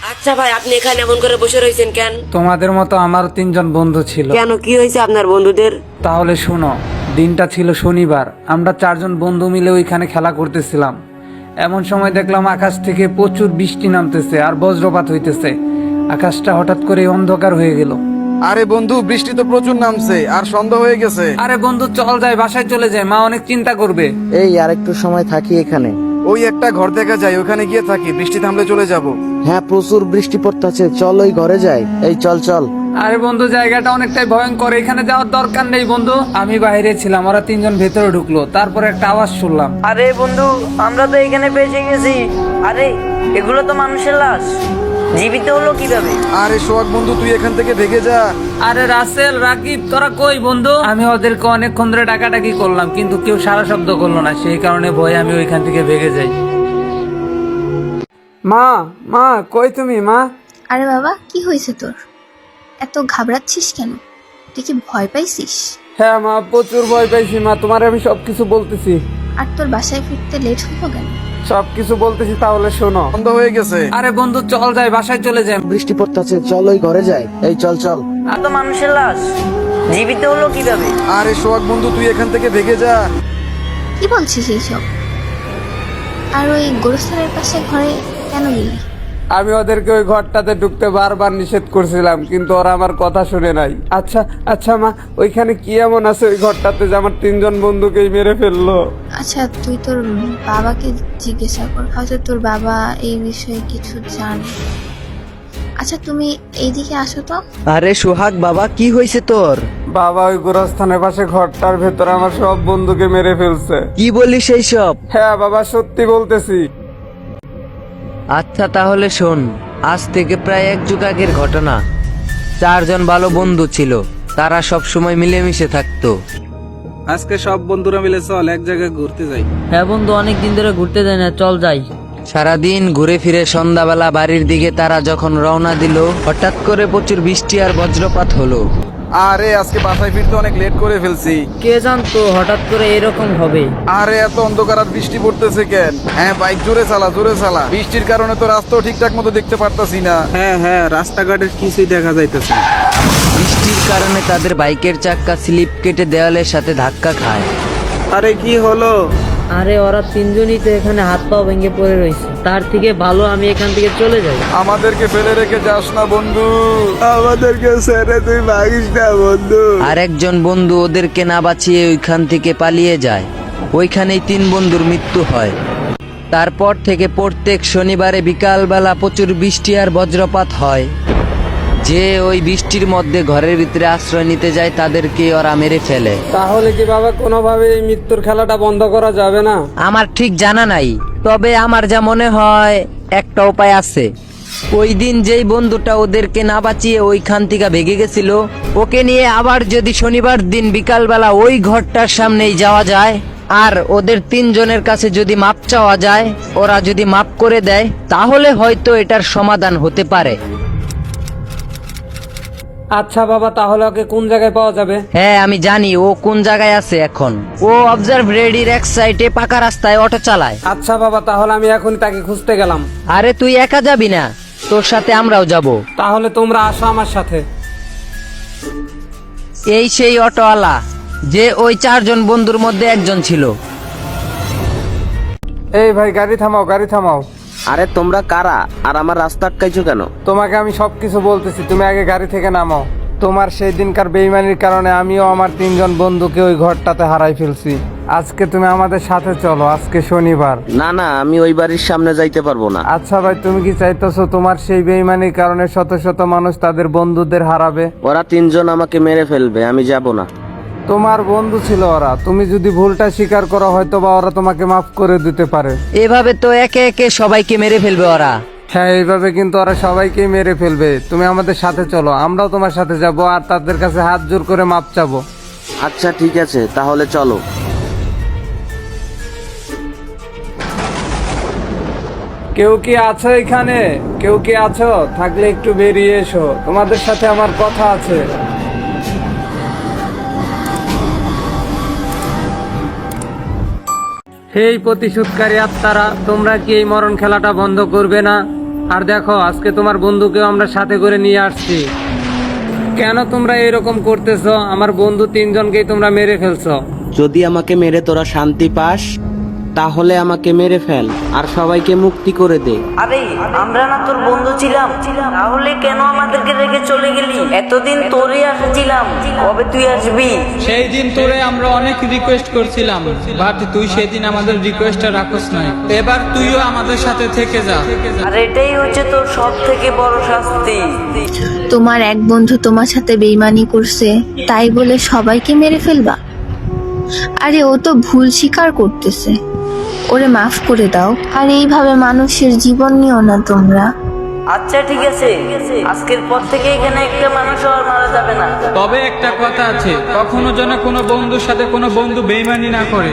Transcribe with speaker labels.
Speaker 1: আচ্ছা ভাই, আপনি এখানে এমন করে বসে রয়েছেন কেন?
Speaker 2: তোমাদের মতো আমারও তিনজন বন্ধু ছিল।
Speaker 1: কেন, কি হয়েছে আপনার বন্ধুদের?
Speaker 2: তাহলে শোনো, দিনটা ছিল শনিবার। আমরা চারজন বন্ধু মিলে ওইখানে খেলা করতেছিলাম। এমন সময় দেখলাম আকাশ থেকে প্রচুর বৃষ্টি নামতেছে আর বজ্রপাত হইতেছে। আকাশটা হঠাৎ করে অন্ধকার হয়ে গেল।
Speaker 3: আরে বন্ধু, বৃষ্টি তো প্রচুর নামছে আর সন্ধ্যা হয়ে গেছে।
Speaker 2: আরে বন্ধু, চল যাই, বাসায় চলে যায়, মা অনেক চিন্তা করবে।
Speaker 4: এই আর একটু সময় থাকি এখানে।
Speaker 3: ওই একটা ঘর দেখা যায়, ওখানে গিয়ে থাকি, বৃষ্টি থামলে চলে যাব।
Speaker 4: হ্যাঁ, প্রচুর বৃষ্টি পড়তেছে, চল ওই ঘরে যাই। এই চল চল।
Speaker 2: আরে বন্ধু, জায়গাটা অনেকটাই ভয়ঙ্কর, এখানে যাওয়ার দরকার নেই বন্ধু। আমি বাইরে ছিলাম, ওরা তিনজন ভেতরে ঢুকলো, তারপরে একটা আওয়াজ শুনলাম।
Speaker 5: আরে বন্ধু, আমরা তো এখানে বেঁচে গেছি। আরে এগুলো তো মানুষের লাশ, জীবিত হলো কিভাবে?
Speaker 3: আরে সোহাগ বন্ধু, তুই এখান থেকে ভেগে যা।
Speaker 2: আরে রাসেল, রাকিব, তোরা কই বন্ধু? আমি ওদেরকে অনেকক্ষণ ধরে ডাকাডাকি করলাম, কিন্তু কেউ সারা শব্দ করলো না। সেই কারণে ভয়ে আমি ওইখান থেকে ভেগে যাই। মা, মা কই তুমি মা?
Speaker 6: আরে বাবা, কি হয়েছে তোর? এত ঘাবড়াচ্ছিস কেন? তুই কি ভয় পাইছিস?
Speaker 2: হ্যাঁ মা, প্রচুর ভয় পাইছি মা, তোমার আমি সবকিছু বলতেছি।
Speaker 6: আর তোর বাসায় ফিরতে লেট হলো কেন?
Speaker 2: সবকিছু বলতেছি, তাহলে শোনো।
Speaker 3: সন্ধ্যা হয়ে গেছে।
Speaker 2: আরে বন্ধু, চল যাই, বাসায় চলে যাই।
Speaker 4: বৃষ্টি পড়তেছে, চল ওই ঘরে যাই। এই চল চল।
Speaker 5: আর তো মানুষের লাশ, জীবিত হলো কিভাবে?
Speaker 3: আরে সোহাগ বন্ধু, তুই এখান থেকে ভেগে যা।
Speaker 6: কি বলছিস এইসব? আর ওই গোরস্থানের পাশে ঘরে কেন গেলি?
Speaker 2: আমি ওদেরকে ওই ঘরটাতে ঢুকতে বারবার নিষেধ করছিলাম, কিন্তু ওরা আমার কথা শুনে নাই। আচ্ছা আচ্ছা মা, ওইখানে কি এমন আছে ওই ঘরটাতে যে আমার তিনজন বন্ধুকেই মেরে ফেললো?
Speaker 6: আচ্ছা, তুই তোর বাবাকে জিজ্ঞাসা কর, হয়তো তোর বাবা এই বিষয়ে কিছু জানে। আচ্ছা, তুমি এইদিকে আসো তো।
Speaker 4: আরে সোহাগ বাবা, কি হয়েছে তোর?
Speaker 2: বাবা, ওই গোরস্থানের পাশে ঘরটার ভেতরে আমার সব বন্ধুকে মেরে ফেলছে।
Speaker 4: কি বলিস এইসব?
Speaker 2: হ্যাঁ বাবা, সত্যি বলতেছি।
Speaker 7: আচ্ছা তাহলে শোন, আজ থেকে প্রায় এক যুগ আগের ঘটনা। চারজন ভালো বন্ধু ছিল, তারা সব সময় মিলেমিশে থাকতো।
Speaker 2: আজকে সব বন্ধুরা মিলে চল এক জায়গায় ঘুরতে যাই।
Speaker 5: হ্যাঁ বন্ধু, অনেক দিন ধরে ঘুরতে যাই না, চল যাই।
Speaker 7: সারাদিন ঘুরে ফিরে সন্ধ্যাবেলা বাড়ির দিকে তারা যখন রওনা দিল, হঠাৎ করে প্রচুর বৃষ্টি আর বজ্রপাত হলো।
Speaker 3: আরে আজকে বাসায় ফিরতে অনেক লেট করে ফেলছি।
Speaker 5: কে জানতো হঠাৎ করে এরকম হবে?
Speaker 3: আরে এত অন্ধকার আর বৃষ্টি পড়তেছে কেন? হ্যাঁ বাইক জোরে চালা, জোরে চালা। বৃষ্টির কারণে তো রাস্তাও ঠিকঠাক মতো দেখতে পারতাছি না।
Speaker 2: হ্যাঁ, রাস্তাঘাটের কিছুই দেখা যাইতেছে না।
Speaker 7: বৃষ্টির কারণে তাদের বাইকের চাক্কা স্লিপ কেটে দেওয়ালের সাথে ধাক্কা খায়।
Speaker 2: আরে কি হলো?
Speaker 5: আরে ওরা তিনজনই তো এখানে হাত পা ভেঙে পড়ে রয়েছে, তার থেকে ভালো আমি এখান থেকে চলে যাই।
Speaker 3: আমাদেরকে ফেলে রেখে যাস না বন্ধু, আমাদেরকে ছেড়ে তুই ভাগিস না বন্ধু।
Speaker 7: আর একজন বন্ধু ওদেরকে না বাঁচিয়ে ওইখান থেকে পালিয়ে যায়। ওইখানেই তিন বন্ধুর মৃত্যু হয়। তারপর থেকে প্রত্যেক শনিবারে বিকালবেলা প্রচুর বৃষ্টি আর বজ্রপাত হয়। যে ওই বৃষ্টির মধ্যে ঘরের ভিতরে আশ্রয় নিতে যায় তাদেরকে ওরা মেরে ফেলে।
Speaker 2: তাহলে কি বাবা কোনোভাবে এই মৃত্যুর খেলাটা বন্ধ করা যাবে না?
Speaker 7: আমার ঠিক জানা নাই, তবে আমার যা মনে হয় একটা উপায় আছে। ওই দিন যেই বন্ধুটা ওদেরকে না বাঁচিয়ে ওইখান থেকে ভেগে গেছিল, ওকে নিয়ে আবার যদি শনিবার দিন বিকালবেলা ওই ঘরটার সামনেই যাওয়া যায় আর ওদের তিনজনের কাছে যদি মাপ চাওয়া যায়, ওরা যদি মাপ করে দেয়, তাহলে হয়তো এটার সমাধান হতে পারে।
Speaker 2: আচ্ছা বাবা, তাহলে ওকে কোন জায়গায় পাওয়া যাবে?
Speaker 7: হ্যাঁ আমি জানি ও কোন জায়গায় আছে এখন। ও অবজার্ভ রেডির এক সাইডে পাকা রাস্তায় অটো চালায়।
Speaker 2: আচ্ছা বাবা, তাহলে আমি এখন তাকে খুঁজতে গেলাম।
Speaker 7: আরে তুই একা যাবি না, তোর সাথে আমরাও যাব।
Speaker 2: তাহলে তোমরা আসো আমার সাথে।
Speaker 7: এই সেই অটোওয়ালা যে ওই চারজন বন্ধুর মধ্যে একজন ছিল।
Speaker 2: এই ভাই, গাড়ি থামাও, গাড়ি থামাও।
Speaker 4: আরে তোমরা কারা আর আমার রাস্তা আটকাইছো কেন?
Speaker 2: তোমাকে আমি সবকিছু বলতেছি, তুমি আগে গাড়ি থেকে নামো। তোমার সেই দিনকার বেইমানির কারণে আমিও আমার তিনজন বন্ধুকে ওই ঘরটাতে হারাই ফেলছি। আজকে তুমি আমাদের সাথে চলো, আজকে শনিবার।
Speaker 4: না না, আমি ওই বাড়ির সামনে যাইতে পারবো না।
Speaker 2: আচ্ছা ভাই, তুমি কি চাইতেছো তোমার সেই বেইমানির কারণে শত শত মানুষ তাদের বন্ধুদের হারাবে?
Speaker 4: ওরা তিনজন আমাকে মেরে ফেলবে, আমি যাব না।
Speaker 2: তোমার বন্ধু ছিল ওরা, তুমি যদি ভুলটা স্বীকার করো হয়তো বা ওরা তোমাকে মাফ করে দিতে পারে।
Speaker 7: এভাবে তো একে একে সবাইকে মেরে ফেলবে ওরা।
Speaker 2: হ্যাঁ, এইভাবে কিন্তু ওরা সবাইকেই মেরে ফেলবে। তুমি আমাদের সাথে চলো, আমরাও তোমার সাথে যাব আর তাদের কাছে হাত জোর করে মাপ চাবো।
Speaker 4: আচ্ছা ঠিক আছে, তাহলে চলো।
Speaker 2: কেউ কি আছো এখানে? কেউ কি আছো? থাকলে একটু বেরিয়ে এসো, তোমাদের সাথে আমার কথা আছে। হেই প্রতিশোধকারী আত্মারা, তোমরা কি এই মরণ খেলাটা বন্ধ করবে না? আর দেখো আজকে তোমার বন্ধুকেও আমরা সাথে করে নিয়ে আসছি। কেন তোমরা এরকম করতেছো? আমার বন্ধু 3 জনকেই তোমরা মেরে ফেলছো।
Speaker 4: যদি আমাকে মেরে তোরা শান্তি পাস তাহলে আমাকে মেরে ফেল আর সবাইকে মুক্তি করে দে।
Speaker 5: আরে আমরা না তোর বন্ধু ছিলাম, তাহলে কেন আমাদেরকে রেখে চলে গেলি? এতদিন তোরই আশা ছিলাম, কবে তুই আসবি?
Speaker 8: সেই দিন তোরে আমরা অনেক রিকোয়েস্ট করছিলাম, বাট তুই সেদিন আমাদের রিকোয়েস্টটা রাখস নাই। এবার তুইও আমাদের সাথে থেকে যা।
Speaker 5: আর এটাই হচ্ছে তোর সব থেকে বড় শাস্তি।
Speaker 6: তোমার এক বন্ধু তোমার সাথে বেইমানি করছে, তাই বলে সবাইকে মেরে ফেলবা? আরে ও তো ভুল স্বীকার করতেছে, ওরে মাফ করে দাও। আর এইভাবে মানুষের জীবন নিও না তোমরা।
Speaker 5: আচ্ছা ঠিক আছে, আজকের পর থেকে এখানে একটা মানুষ আর মারা যাবে না।
Speaker 8: তবে একটা কথা আছে, কখনো যেন কোনো বন্ধুর সাথে কোনো বন্ধু বেইমানি না করে।